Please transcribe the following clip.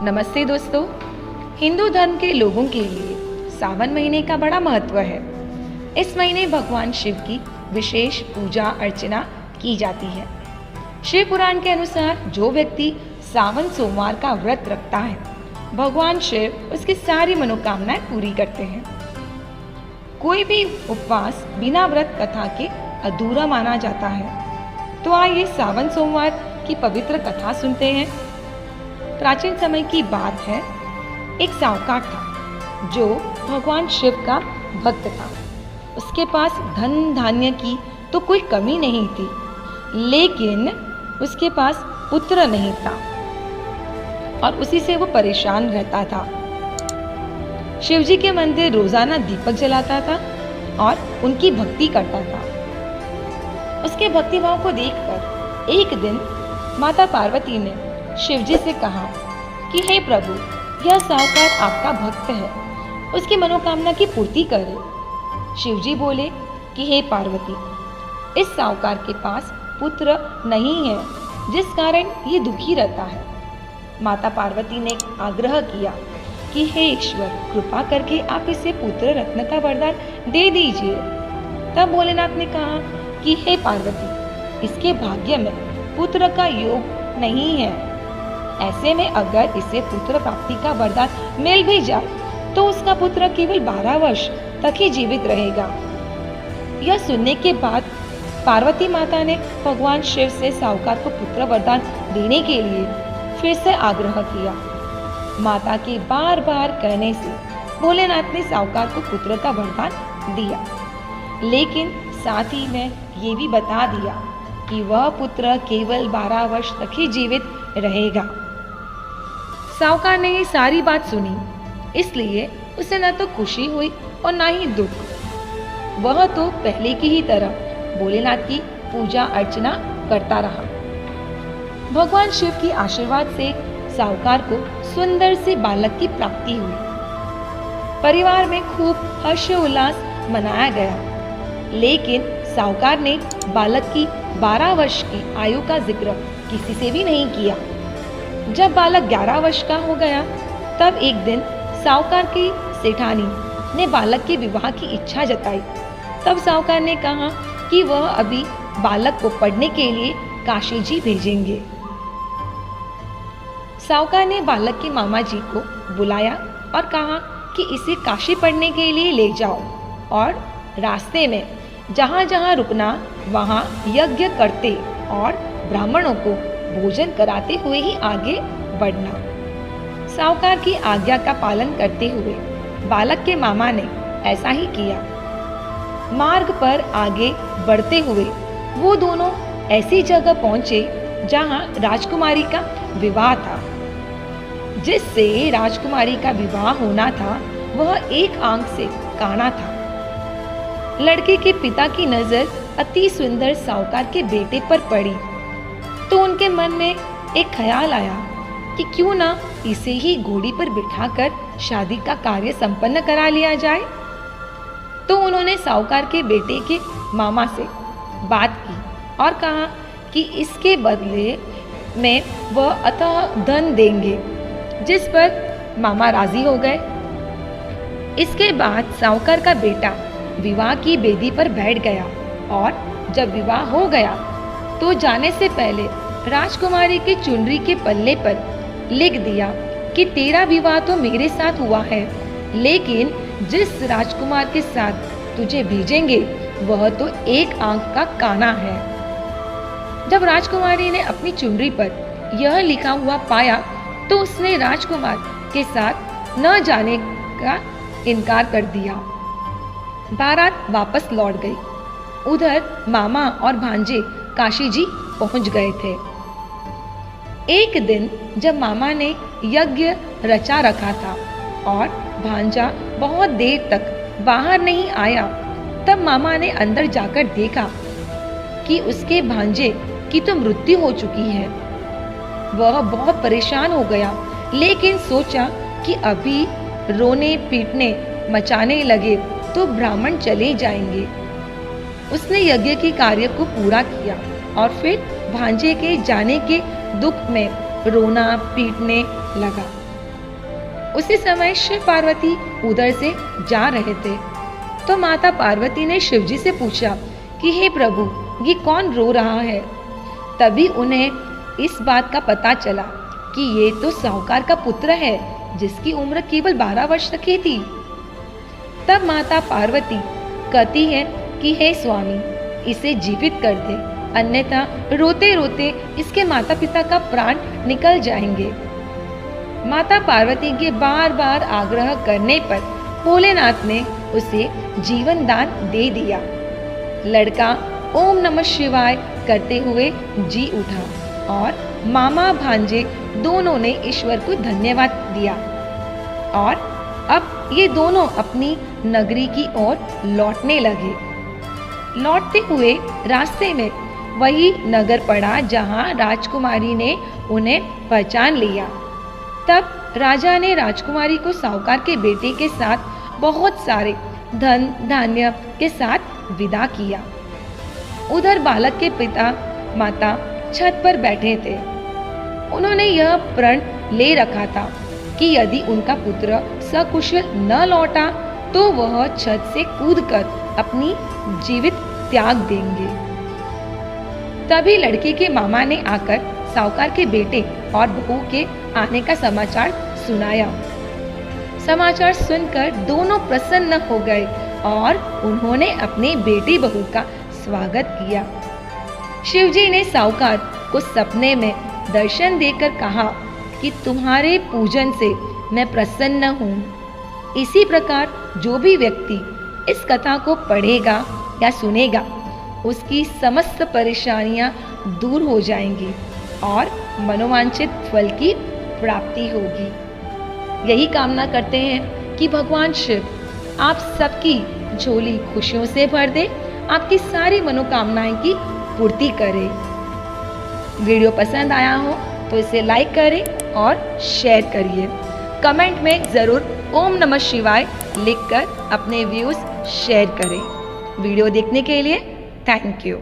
नमस्ते दोस्तों। हिंदू धर्म के लोगों के लिए सावन महीने का बड़ा महत्व है। इस महीने भगवान शिव की विशेष पूजा अर्चना की जाती है। शिव पुराण के अनुसार जो व्यक्ति सावन सोमवार का व्रत रखता है, भगवान शिव उसकी सारी मनोकामनाएं पूरी करते हैं। कोई भी उपवास बिना व्रत कथा के अधूरा माना जाता है। तो आइए सावन सोमवार की पवित्र कथा सुनते हैं। प्राचीन समय की बात है, एक साहूकार था जो भगवान शिव का भक्त था। उसके पास धन धान्य की तो कोई कमी नहीं थी, लेकिन उसके पास पुत्र नहीं था और उसी से वो परेशान रहता था। शिवजी के मंदिर रोजाना दीपक जलाता था और उनकी भक्ति करता था। उसके भक्ति भाव को देखकर एक दिन माता पार्वती ने शिवजी से कहा कि हे प्रभु, यह साहूकार आपका भक्त है, उसकी मनोकामना की पूर्ति करे। शिवजी बोले कि हे पार्वती, इस साहूकार के पास पुत्र नहीं है, जिस कारण ये दुखी रहता है। माता पार्वती ने आग्रह किया कि हे ईश्वर, कृपा करके आप इसे पुत्र रत्न का वरदान दे दीजिए। तब भोलेनाथ ने कहा कि हे पार्वती, इसके भाग्य में पुत्र का योग नहीं है। ऐसे में अगर इसे पुत्र प्राप्ति का वरदान मिल भी जाए तो उसका पुत्र केवल 12 वर्ष तक ही जीवित रहेगा। यह सुनने के बाद पार्वती माता ने भगवान शिव से साहूकार को पुत्र वरदान देने के लिए फिर से आग्रह किया। माता के बार बार कहने से भोलेनाथ ने साहूकार को पुत्र का वरदान दिया, लेकिन साथ ही में ये भी बता दिया कि वह पुत्र केवल 12 वर्ष तक ही जीवित रहेगा। साहूकार ने ये सारी बात सुनी, इसलिए उसे न तो खुशी हुई और न ही दुख। वह तो पहले की ही तरह भोलेनाथ की पूजा अर्चना करता रहा। भगवान शिव की आशीर्वाद से साहूकार को सुंदर से बालक की प्राप्ति हुई। परिवार में खूब हर्षोल्लास मनाया गया, लेकिन साहूकार ने बालक की 12 वर्ष की आयु का जिक्र किसी से भी नहीं किया। जब बालक 11 वर्ष का हो गया, तब एक दिन साहूकार की सेठानी ने बालक के विवाह की इच्छा जताई। तब साहूकार ने कहा कि वह अभी बालक को पढ़ने के लिए काशी जी भेजेंगे। साहूकार ने बालक के मामा जी को बुलाया और कहा कि इसे काशी पढ़ने के लिए ले जाओ और रास्ते में जहाँ जहाँ रुकना वहाँ यज्ञ करते और ब्राह्मणों को भोजन कराते हुए ही आगे बढ़ना। साहूकार की आज्ञा का पालन करते हुए बालक के मामा ने ऐसा ही किया। मार्ग पर आगे बढ़ते हुए वो दोनों ऐसी जगह पहुंचे जहां राजकुमारी का विवाह था। जिससे राजकुमारी का विवाह होना था, वह एक आंख से काना था। लड़के के पिता की नजर अति सुंदर साहूकार के बेटे पर पड़ी तो उनके मन में एक ख्याल आया कि क्यों ना इसे ही घोड़ी पर बिठाकर शादी का कार्य संपन्न करा लिया जाए। तो उन्होंने साहूकार के बेटे के मामा से बात की और कहा कि इसके बदले में वह अथाह धन देंगे, जिस पर मामा राजी हो गए। इसके बाद साहूकार का बेटा विवाह की बेदी पर बैठ गया और जब विवाह हो गया तो जाने से पहले राजकुमारी की चुनरी के पल्ले पर लिख दिया कि तेरा विवाह तो मेरे साथ हुआ है, लेकिन जिस राजकुमार के साथ तुझे भेजेंगे वह तो एक आंख का काना है। जब राजकुमारी ने अपनी चुनरी पर यह लिखा हुआ पाया तो उसने राजकुमार के साथ न जाने का इनकार कर दिया। बारात वापस लौट गई। उधर मामा और भांजे काशी जी पहुंच गए थे। एक दिन जब मामा ने यज्ञ रचा रखा था और भांजा बहुत देर तक बाहर नहीं आया, तब मामा ने अंदर जाकर देखा कि उसके भांजे की तो मृत्यु हो चुकी है। वह बहुत परेशान हो गया, लेकिन सोचा कि अभी रोने पीटने मचाने लगे तो ब्राह्मण चले जाएंगे। उसने यज्ञ के कार्य को पूरा किया और फिर भांजे के जाने के दुख में रोना पीटने लगा। उसी समय शिव पार्वती उधर से जा रहे थे तो माता पार्वती ने शिवजी से पूछा कि हे प्रभु, ये कौन रो रहा है। तभी उन्हें इस बात का पता चला कि ये तो साहूकार का पुत्र है जिसकी उम्र केवल 12 वर्ष तक ही थी। तब माता पार्वती कहती है कि हे स्वामी, इसे जीवित कर दे, अन्यथा रोते रोते इसके माता पिता का प्राण निकल जाएंगे। माता पार्वती के बार बार आग्रह करने पर भोलेनाथ ने उसे जीवन दान दे दिया। लड़का ओम नमः शिवाय करते हुए जी उठा और मामा भांजे दोनों ने ईश्वर को धन्यवाद दिया और अब ये दोनों अपनी नगरी की ओर लौटने लगे। लौटते हुए रास्ते में वही नगर पड़ा जहां राजकुमारी ने उन्हें पहचान लिया। तब राजा ने राजकुमारी को साहूकार के बेटे के साथ बहुत सारे धन धान्य के साथ विदा किया। उधर बालक के पिता माता छत पर बैठे थे। उन्होंने यह प्रण ले रखा था कि यदि उनका पुत्र सकुशल न लौटा तो वह छत से कूदकर अपनी जीवित त्याग देंगे। तभी लड़के के मामा ने आकर साहूकार के बेटे और बहू के आने का समाचार सुनाया। समाचार सुनकर दोनों प्रसन्न हो गए और उन्होंने अपनी बेटी बहू का स्वागत किया। शिवजी ने साहूकार को सपने में दर्शन देकर कहा कि तुम्हारे पूजन से मैं प्रसन्न हूँ। इसी प्रकार जो भी व्यक्ति इस कथा को पढ़ेगा या सुनेगा उसकी समस्त परेशानियां दूर हो जाएंगी और मनोवांछित फल की प्राप्ति होगी। यही कामना करते हैं कि भगवान शिव आप सबकी झोली खुशियों से भर दे, आपकी सारी मनोकामनाएं की पूर्ति करे। वीडियो पसंद आया हो तो इसे लाइक करें और शेयर करिए। कमेंट में ज़रूर ओम नमः शिवाय लिखकर अपने व्यूज़ शेयर करें। वीडियो देखने के लिए थैंक यू।